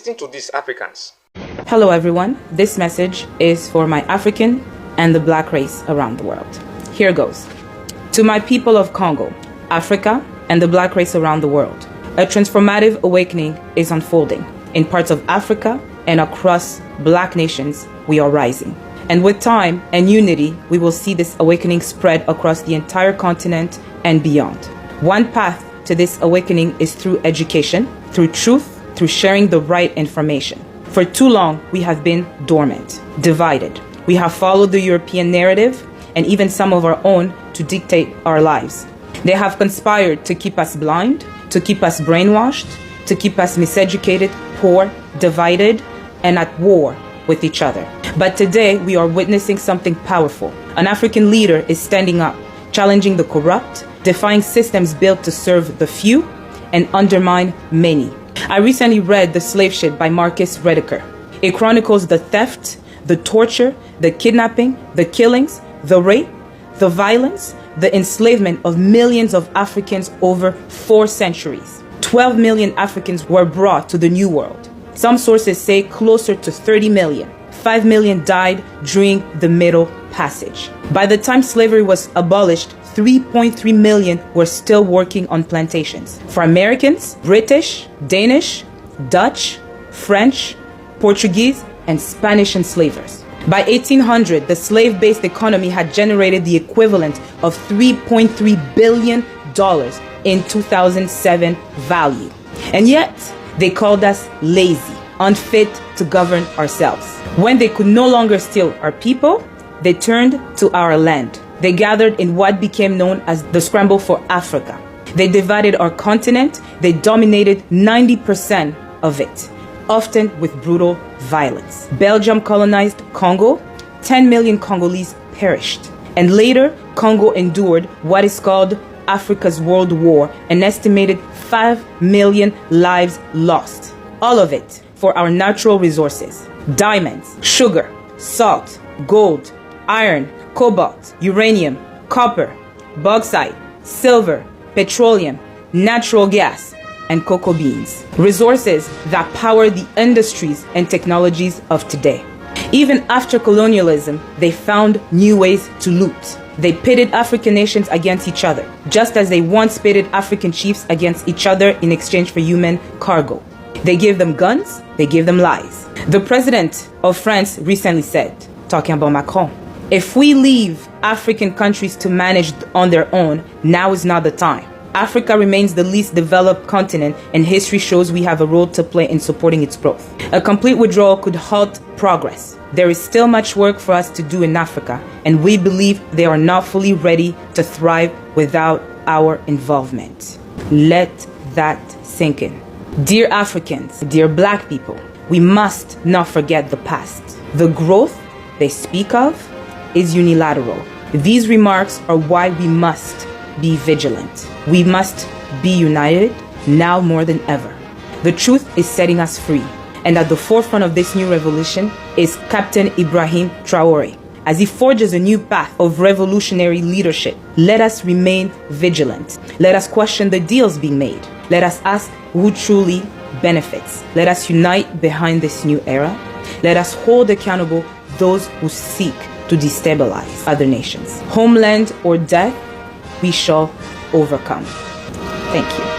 Listen to these Africans. Hello everyone, this message is for my African and the Black race around the world. Here goes. To my people of Congo, Africa, and the Black race around the world, a transformative awakening is unfolding. In parts of Africa and across Black nations, we are rising. And with time and unity, we will see this awakening spread across the entire continent and beyond. One path to this awakening is through education, through truth, through sharing the right information. For too long, we have been dormant, divided. We have followed the European narrative and even some of our own to dictate our lives. They have conspired to keep us blind, to keep us brainwashed, to keep us miseducated, poor, divided, and at war with each other. But today, we are witnessing something powerful. An African leader is standing up, challenging the corrupt, defying systems built to serve the few and undermine many. I recently read The Slave Ship by Marcus Rediker. It chronicles the theft, the torture, the kidnapping, the killings, the rape, the violence, the enslavement of millions of Africans over 4 centuries. 12 million Africans were brought to the New World. Some sources say closer to 30 million. 5 million died during the Middle Passage. By the time slavery was abolished, 3.3 million were still working on plantations. For Americans, British, Danish, Dutch, French, Portuguese, and Spanish enslavers. By 1800, the slave-based economy had generated the equivalent of $3.3 billion in 2007 value. And yet, they called us lazy, unfit to govern ourselves. When they could no longer steal our people, they turned to our land. They gathered in what became known as the Scramble for Africa. They divided our continent. They dominated 90% of it, often with brutal violence. Belgium colonized Congo. 10 million Congolese perished. And later, Congo endured what is called Africa's World War, an estimated 5 million lives lost. All of it for our natural resources: diamonds, sugar, salt, gold, iron, cobalt, uranium, copper, bauxite, silver, petroleum, natural gas, and cocoa beans. Resources that power the industries and technologies of today. Even after colonialism, they found new ways to loot. They pitted African nations against each other, just as they once pitted African chiefs against each other in exchange for human cargo. They gave them guns, they gave them lies. The president of France recently said, talking about Macron, if we leave African countries to manage on their own, now is not the time. Africa remains the least developed continent, and history shows we have a role to play in supporting its growth. A complete withdrawal could halt progress. There is still much work for us to do in Africa, and we believe they are not fully ready to thrive without our involvement. Let that sink in. Dear Africans, dear Black people, we must not forget the past. The growth they speak of is unilateral. These remarks are why we must be vigilant. We must be united now more than ever. The truth is setting us free, and at the forefront of this new revolution is Captain Ibrahim Traoré. As he forges a new path of revolutionary leadership, let us remain vigilant. Let us question the deals being made. Let us ask who truly benefits. Let us unite behind this new era. Let us hold accountable those who seek to destabilize other nations. Homeland or death, we shall overcome. Thank you.